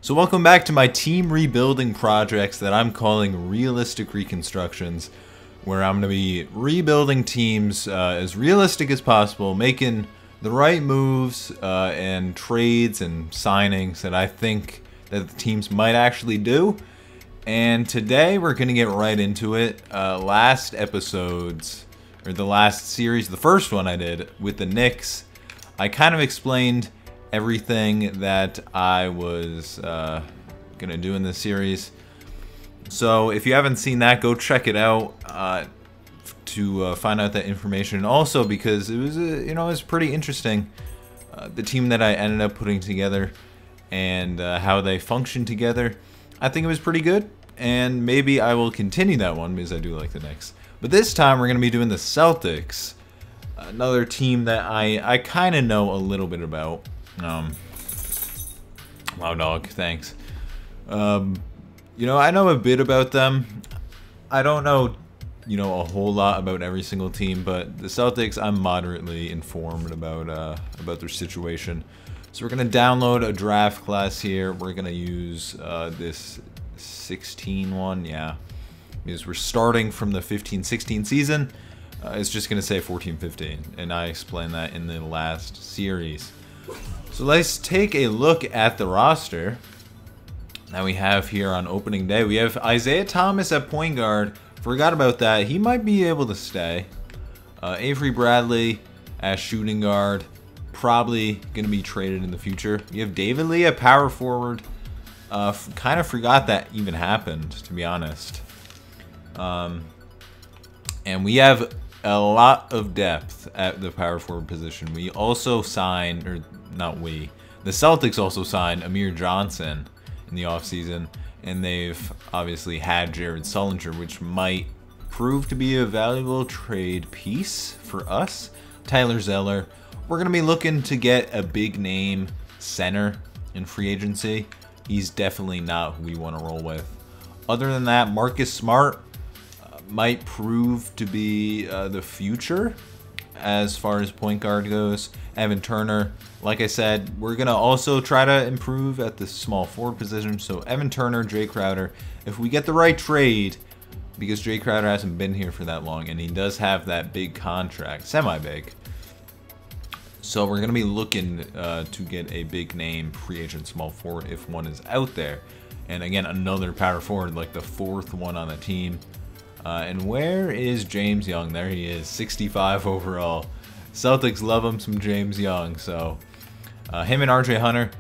So welcome back to my team rebuilding projects that I'm calling realistic reconstructions, where I'm going to be rebuilding teams as realistic as possible, making the right moves and trades and signings that I think that the teams might actually do. And today we're going to get right into it. Last episodes, or the last series, the first one I did with the Knicks, I kind of explained everything that I was gonna do in this series. So if you haven't seen that, go check it out to find out that information. Also because it was it was pretty interesting, the team that I ended up putting together and how they function together. I think it was pretty good, and maybe I will continue that one because I do like the Knicks. But this time we're gonna be doing the Celtics, another team that I kind of know a little bit about. Wow, dog, thanks. I know a bit about them. I don't know, a whole lot about every single team, but the Celtics, I'm moderately informed about their situation. So we're gonna download a draft class here. We're gonna use this 16 one, yeah, because we're starting from the 15-16 season. It's just gonna say 14-15, and I explained that in the last series. So let's take a look at the roster that we have here on opening day. We have Isaiah Thomas at point guard. Forgot about that. He might be able to stay. Avery Bradley as shooting guard. Probably going to be traded in the future. You have David Lee at power forward. Kind of forgot that even happened, to be honest. And we have a lot of depth at the power forward position. We also signed, or not we, the Celtics also signed Amir Johnson in the offseason, and they've obviously had Jared Sullinger, which might prove to be a valuable trade piece for us. Tyler Zeller. We're going to be looking to get a big name center in free agency. He's definitely not who we want to roll with. Other than that, Marcus Smart might prove to be the future as far as point guard goes. Evan Turner, like I said, we're going to also try to improve at the small forward position. So Evan Turner, Jay Crowder, if we get the right trade, because Jay Crowder hasn't been here for that long, and he does have that big contract, semi-big. So we're going to be looking to get a big name free agent small forward if one is out there. And again, another power forward, like the fourth one on the team. And where is James Young? There he is, 65 overall. Celtics love him some James Young. So him and RJ Hunter.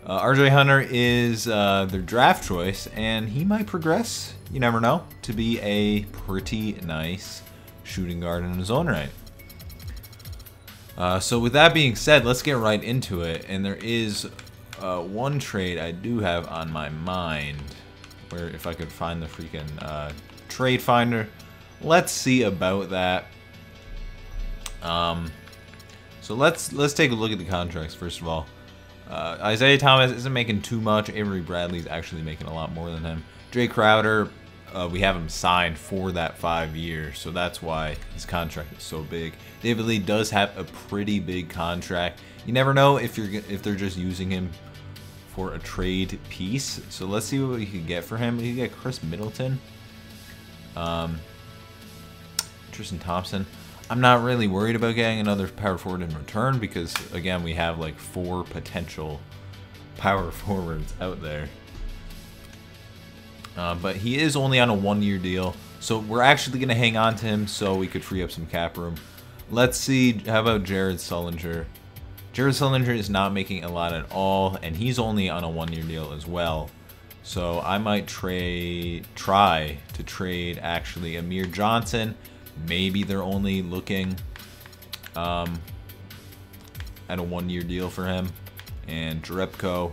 RJ Hunter is their draft choice, and he might progress, you never know, to be a pretty nice shooting guard in his own right. So with that being said, let's get right into it. And there is one trade I do have on my mind, where if I could find the freaking trade finder, let's see about that. So let's take a look at the contracts first of all. Isaiah Thomas isn't making too much. Avery Bradley's actually making a lot more than him. Jay Crowder, we have him signed for that 5 years, so that's why his contract is so big. David Lee does have a pretty big contract. You never know if they're just using him for a trade piece. So let's see what we could get for him. We could get Chris Middleton. Tristan Thompson. I'm not really worried about getting another power forward in return because, again, we have like 4 potential power forwards out there. But he is only on a 1-year deal, so we're actually going to hang on to him so we could free up some cap room. Let's see, how about Jared Sullinger? Jared Sullinger is not making a lot at all, and he's only on a 1-year deal as well. So I might try to trade actually Amir Johnson. Maybe they're only looking at a 1-year deal for him. And Jerebko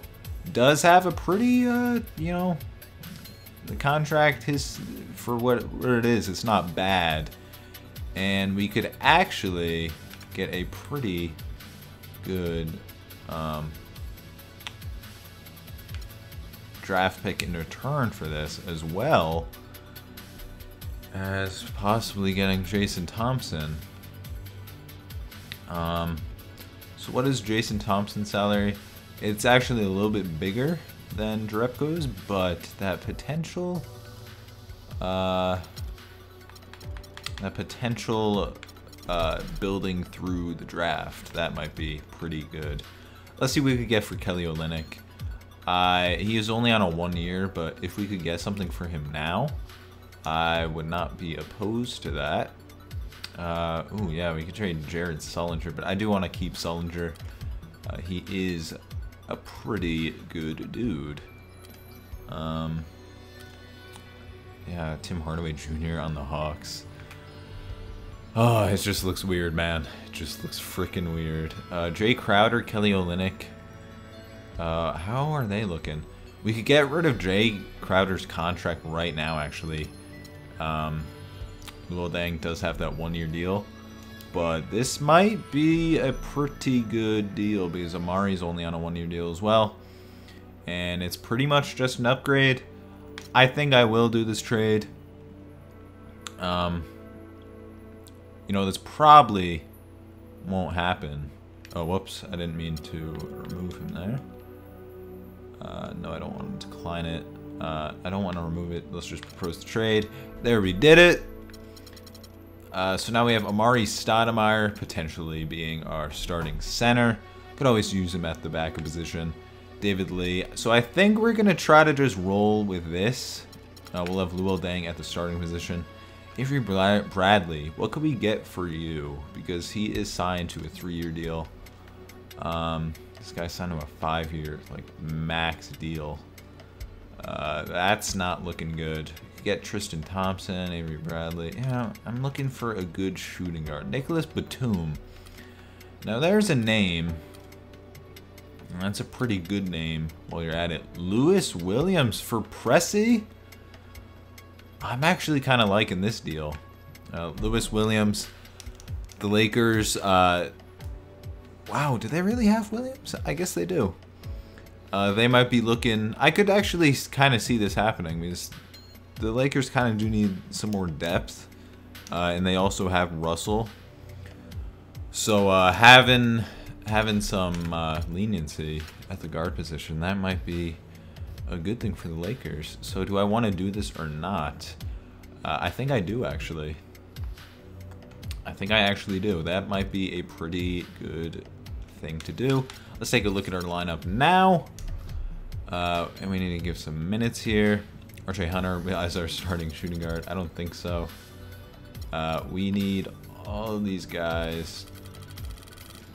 does have a pretty, the contract for what it is, it's not bad. And we could actually get a pretty good draft pick in return for this, as well as possibly getting Jason Thompson. So what is Jason Thompson's salary? It's actually a little bit bigger than Jerebko's, but that potential building through the draft, that might be pretty good. Let's see what we could get for Kelly Olynyk. He is only on a 1 year, but if we could get something for him now, I would not be opposed to that. Ooh, yeah, we could trade Jared Sullinger, but I do want to keep Sullinger. He is a pretty good dude. Yeah, Tim Hardaway Jr. on the Hawks. Oh, it just looks weird, man. It just looks freaking weird. Jay Crowder, Kelly Olynyk. How are they looking? We could get rid of Jay Crowder's contract right now, actually. Luol Deng does have that 1 year deal. But this might be a pretty good deal because Amari's only on a 1 year deal as well. And it's pretty much just an upgrade. I think I will do this trade. You know, this probably won't happen. Oh, whoops. I didn't mean to remove him there. No, I don't want to decline it. I don't want to remove it. Let's just propose the trade. There, we did it. So now we have Amari Stoudemire potentially being our starting center. Could always use him at the backup position. David Lee. So I think we're going to try to just roll with this. We'll have Luol Deng at the starting position. Avery Bradley, what could we get for you? Because he is signed to a 3 year deal. This guy's signed to a 5 year, like, max deal. That's not looking good. Get Tristan Thompson, Avery Bradley. Yeah, I'm looking for a good shooting guard. Nicholas Batum. Now there's a name. That's a pretty good name while you're at it. Lewis Williams for Pressey? I'm actually kind of liking this deal. Lewis Williams, the Lakers. Wow, do they really have Williams? I guess they do. They might be looking. I could actually kind of see this happening because the Lakers kind of do need some more depth, and they also have Russell. So having some leniency at the guard position, that might be a good thing for the Lakers. So do I want to do this or not? I think I do, actually. I think I actually do. That might be a pretty good thing to do. Let's take a look at our lineup now. And we need to give some minutes here. RJ Hunter as our starting shooting guard. I don't think so. We need all of these guys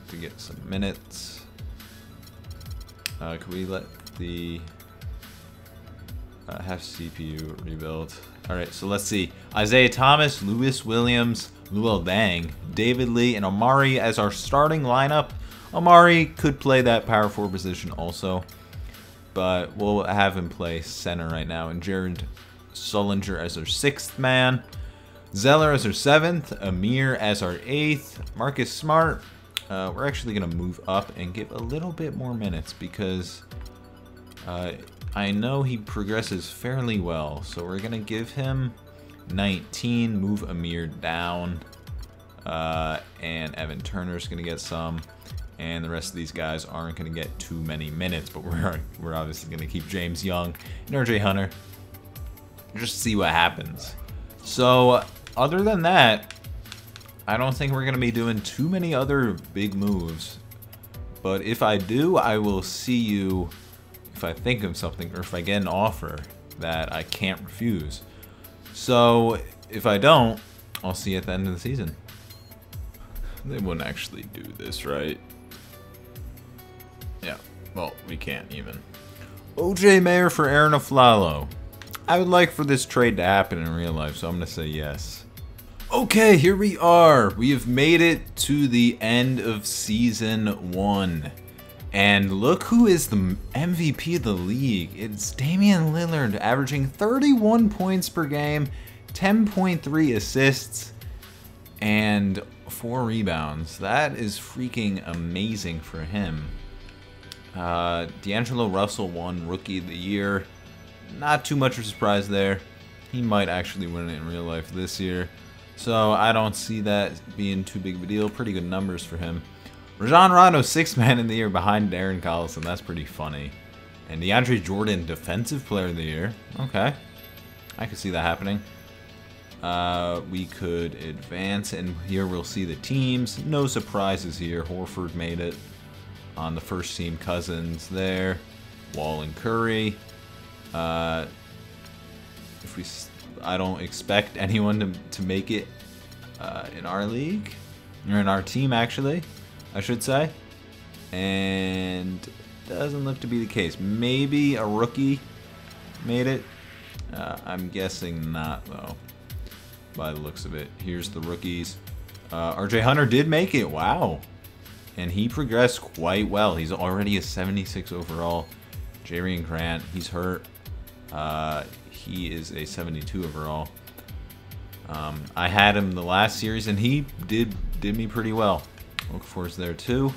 to get some minutes. Can we let the have CPU rebuild? Alright, so let's see. Isaiah Thomas, Lewis Williams, Luol Deng, David Lee, and Amari as our starting lineup. Amari could play that power forward position also, but we'll have him play center right now. And Jared Sullinger as our 6th man. Zeller as our 7th. Amir as our 8th. Marcus Smart. We're actually going to move up and give a little bit more minutes because I know he progresses fairly well. So we're going to give him 19, move Amir down, and Evan Turner's going to get some. And the rest of these guys aren't going to get too many minutes, but we're obviously going to keep James Young and RJ Hunter. Just see what happens. So other than that, I don't think we're going to be doing too many other big moves. But if I do, I will see you if I think of something or if I get an offer that I can't refuse. So if I don't, I'll see you at the end of the season. They wouldn't actually do this, right? Yeah, well, we can't even. OJ Mayer for Aaron Aflalo. I would like for this trade to happen in real life, so I'm going to say yes. Okay, here we are. We have made it to the end of Season 1. And look who is the MVP of the league. It's Damian Lillard, averaging 31 points per game, 10.3 assists, and 4 rebounds. That is freaking amazing for him. D'Angelo Russell won Rookie of the Year. Not too much of a surprise there. He might actually win it in real life this year. So I don't see that being too big of a deal. Pretty good numbers for him. Rajon Rondo, 6th man in the year behind Darren Collison. That's pretty funny. And DeAndre Jordan, Defensive Player of the Year. Okay. I could see that happening. We could advance, and here we'll see the teams. No surprises here. Horford made it on the first team. Cousins there. Wall and Curry. I don't expect anyone to make it in our league. Or in our team, actually, I should say. And doesn't look to be the case. Maybe a rookie made it. I'm guessing not, though, by the looks of it. Here's the rookies. RJ Hunter did make it. Wow. And he progressed quite well. He's already a 76 overall. Jarian Grant, he's hurt. He is a 72 overall. I had him the last series, and he did me pretty well. Okafor's there, too.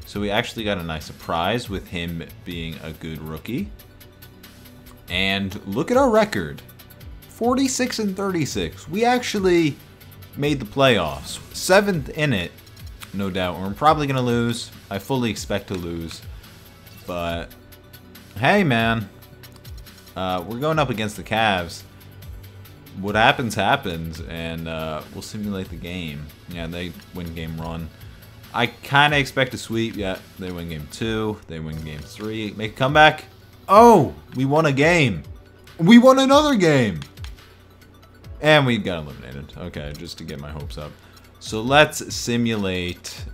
So we actually got a nice surprise with him being a good rookie. And look at our record. 46 and 36. We actually made the playoffs. 7th in it, no doubt. We're probably going to lose. I fully expect to lose. But, hey, man. We're going up against the Cavs. What happens, happens. And we'll simulate the game. Yeah, they win game 1. I kind of expect a sweep. Yeah, they win game 2. They win game 3. Make a comeback. Oh, we won a game. We won another game. And we got eliminated. Okay, just to get my hopes up. So let's simulate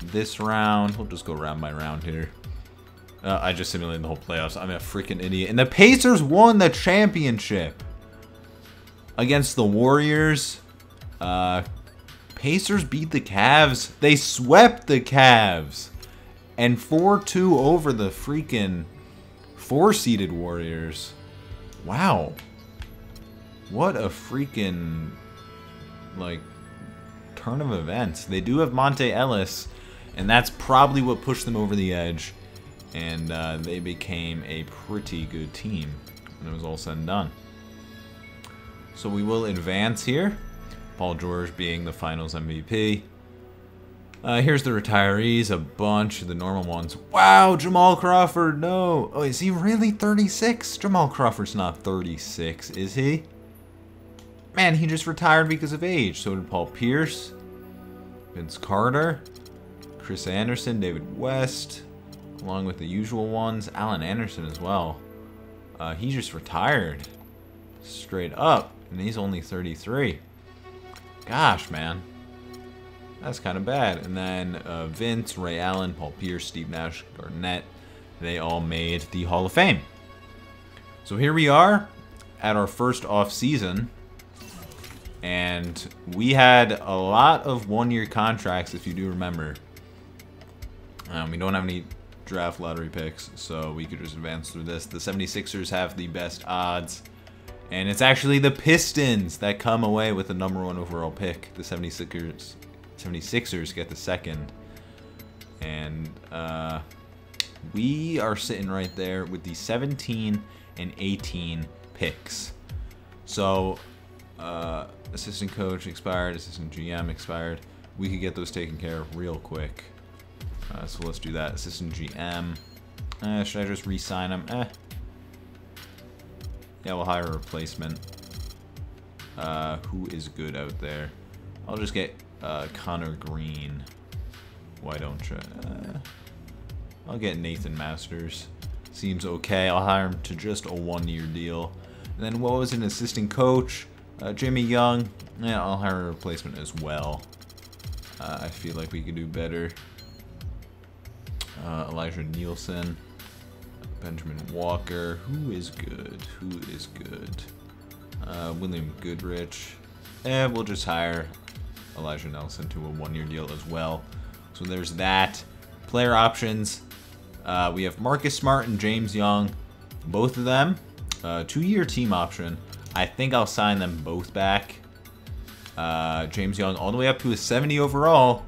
this round. We'll just go round by round here. I just simulated the whole playoffs. I'm a freaking idiot. And the Pacers won the championship against the Warriors. Pacers beat the Cavs. They swept the Cavs. And 4-2 over the freaking 4-seeded Warriors. Wow. What a freaking, like, turn of events. They do have Monte Ellis, and that's probably what pushed them over the edge. And they became a pretty good team when it was all said and done. So we will advance here. Paul George being the finals MVP. Here's the retirees, a bunch of the normal ones. Wow, Jamal Crawford, no. Oh, is he really 36? Jamal Crawford's not 36, is he? Man, he just retired because of age. So did Paul Pierce, Vince Carter, Chris Anderson, David West, along with the usual ones. Allen Anderson as well. He just retired straight up, and he's only 33. Gosh, man. That's kind of bad. And then Vince, Ray Allen, Paul Pierce, Steve Nash, Garnett, they all made the Hall of Fame. So here we are at our first off-season. And we had a lot of one-year contracts, if you do remember. We don't have any draft lottery picks, so we could just advance through this. The 76ers have the best odds. And it's actually the Pistons that come away with the #1 overall pick. The 76ers get the second. And we are sitting right there with the 17 and 18 picks. So, assistant coach expired, assistant GM expired. We could get those taken care of real quick. So let's do that. Assistant GM. Should I just re-sign him? Yeah, we'll hire a replacement. Who is good out there? I'll just get Connor Green. Why don't you? I'll get Nathan Masters. Seems okay. I'll hire him to just a 1-year deal. And then what was an assistant coach? Jimmy Young. Yeah, I'll hire a replacement as well. I feel like we could do better. Elijah Nielsen. Benjamin Walker. Who is good? Who is good? William Goodrich. And we'll just hire Elijah Nelson to a 1-year deal as well. So there's that. Player options. We have Marcus Smart and James Young. Both of them. 2-year team option. I think I'll sign them both back. James Young all the way up to a 70 overall.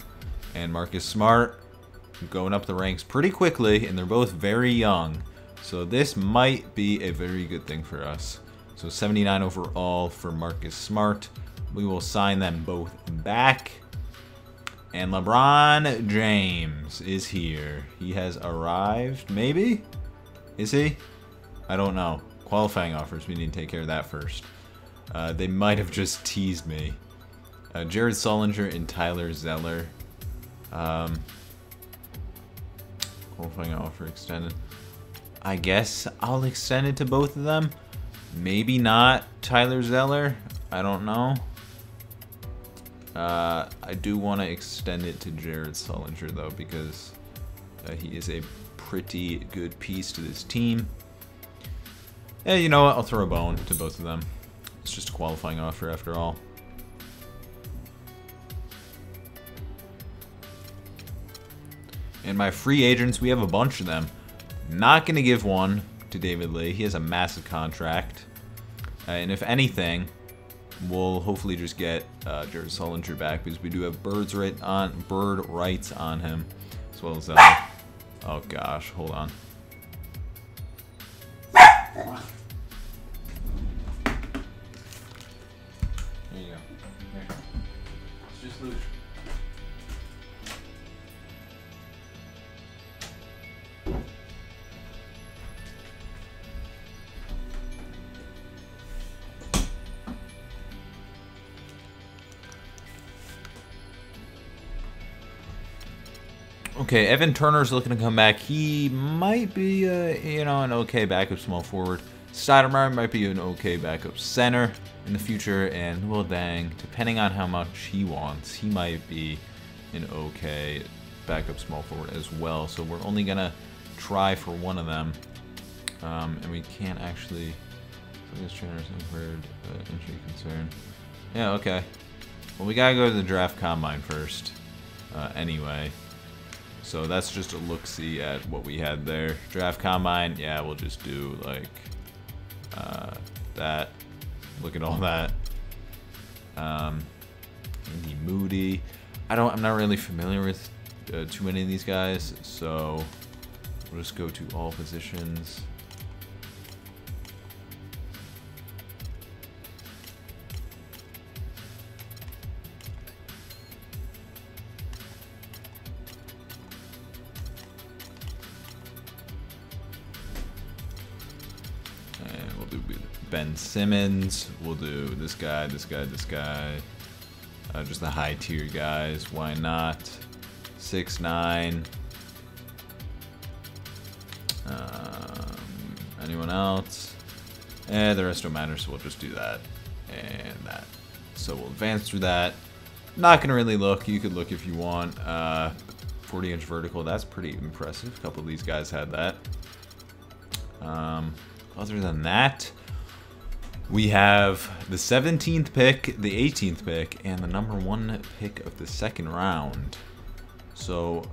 And Marcus Smart going up the ranks pretty quickly. And they're both very young. So this might be a very good thing for us. So 79 overall for Marcus Smart. We will sign them both back. And LeBron James is here. He has arrived, maybe? Is he? I don't know. Qualifying offers, we need to take care of that first. They might have just teased me. Jared Sullinger and Tyler Zeller. Qualifying offer extended. I guess I'll extend it to both of them. Maybe not Tyler Zeller. I don't know. I do want to extend it to Jared Sullinger, though, because he is a pretty good piece to this team. Yeah, you know what? I'll throw a bone to both of them. It's just a qualifying offer after all. And my free agents, we have a bunch of them. Not going to give one to David Lee. He has a massive contract. And if anything, we'll hopefully just get Jared Sullinger back, because we do have bird rights on him, as well as oh gosh, hold on. There you go. Here. It's just loose. Okay, Evan Turner's looking to come back. He might be, you know, an okay backup small forward. Stoudemire might be an okay backup center in the future. And, well, dang, depending on how much he wants, he might be an okay backup small forward as well. So we're only going to try for one of them. And we can't actually... Trainers heard injury concern. Yeah, okay. Well, we got to go to the draft combine first. Anyway. So that's just a look-see at what we had there. Draft combine, yeah, we'll just do like that. Look at all that. Andy Moody. I'm not really familiar with too many of these guys, so we'll just go to all positions. Ben Simmons. We'll do this guy, this guy, this guy. Just the high tier guys. Why not? 6'9". Anyone else? The rest don't matter, so we'll just do that and that. So we'll advance through that. Not gonna really look. You could look if you want. 40-inch vertical. That's pretty impressive. A couple of these guys had that. Other than that, we have the 17th pick, the 18th pick, and the #1 pick of the second round. So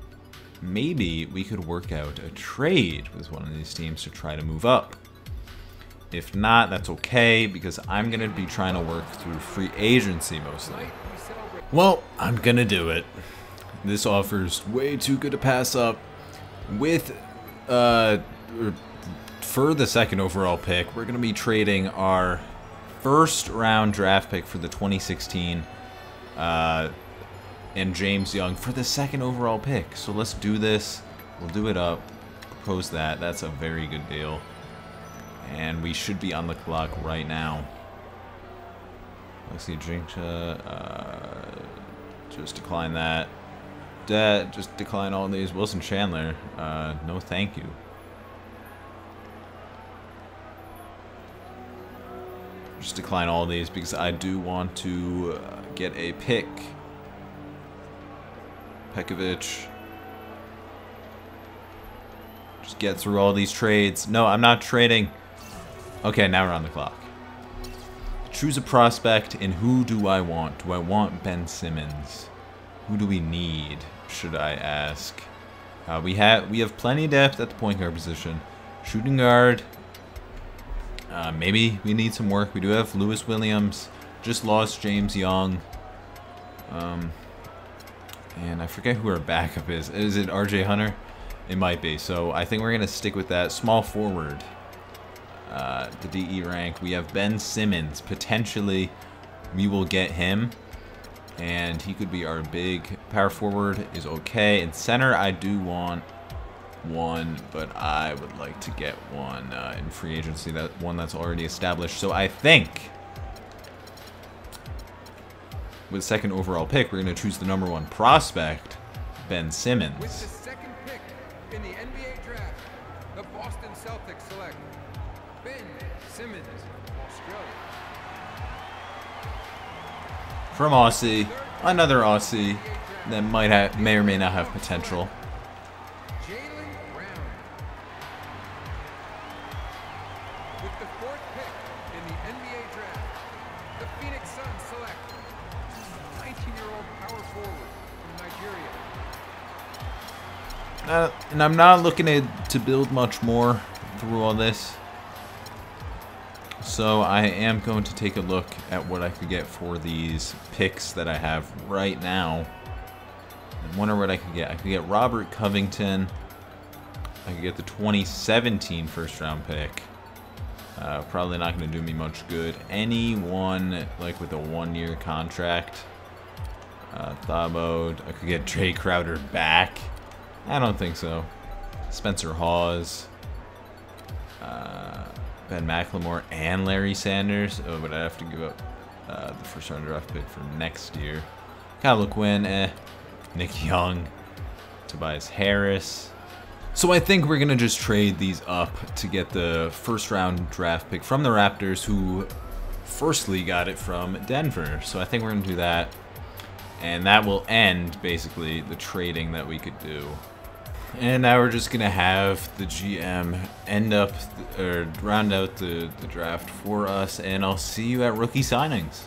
maybe we could work out a trade with one of these teams to try to move up. If not, that's okay, because I'm going to be trying to work through free agency mostly. Well, I'm going to do it. This offer's way too good to pass up. With, for the second overall pick, we're going to be trading our first round draft pick for the 2016 and James Young for the second overall pick. So let's do this. We'll do it up. Propose that. That's a very good deal. And we should be on the clock right now. Let's see, Jinxa. Just decline that. Just decline all these. Wilson Chandler. No thank you. Just decline all these because I do want to get a pick. Pekovic. Just get through all these trades. No, I'm not trading. Okay, now we're on the clock. Choose a prospect, and who do I want? Do I want Ben Simmons? Who do we need, should I ask? We have plenty of depth at the point guard position. Shooting guard. Maybe we need some work. We do have Lewis Williams. Just lost James Young. And I forget who our backup is. Is it RJ Hunter? It might be. So I think we're going to stick with that. Small forward. The DE rank. We have Ben Simmons. Potentially, we will get him. And he could be our big power forward. Is okay. And center, I do want one, but I would like to get one in free agency, that one that's already established. So I think with second overall pick, we're going to choose the #1 prospect, Ben Simmons. With the second pick in the NBA draft, the Boston Celtics select Ben Simmons, Australia. From Aussie, another Aussie that may or may not have potential. With the 4th pick in the NBA draft, the Phoenix Suns select 19-year-old power forward from Nigeria. And I'm not looking to build much more through all this. So I am going to take a look at what I could get for these picks that I have right now. I wonder what I could get. I could get Robert Covington. I could get the 2017 first-round pick. Probably not going to do me much good. Anyone like with a 1-year contract. Thabo. I could get Jay Crowder back. I don't think so. Spencer Hawes. Ben McLemore and Larry Sanders. Oh, but I'd have to give up the first-round draft pick for next year. Kyle Quinn. Nick Young. Tobias Harris. So I think we're going to just trade these up to get the first-round draft pick from the Raptors, who firstly got it from Denver. So I think we're going to do that. And that will end, basically, the trading that we could do. And now we're just going to have the GM round out the draft for us. And I'll see you at rookie signings.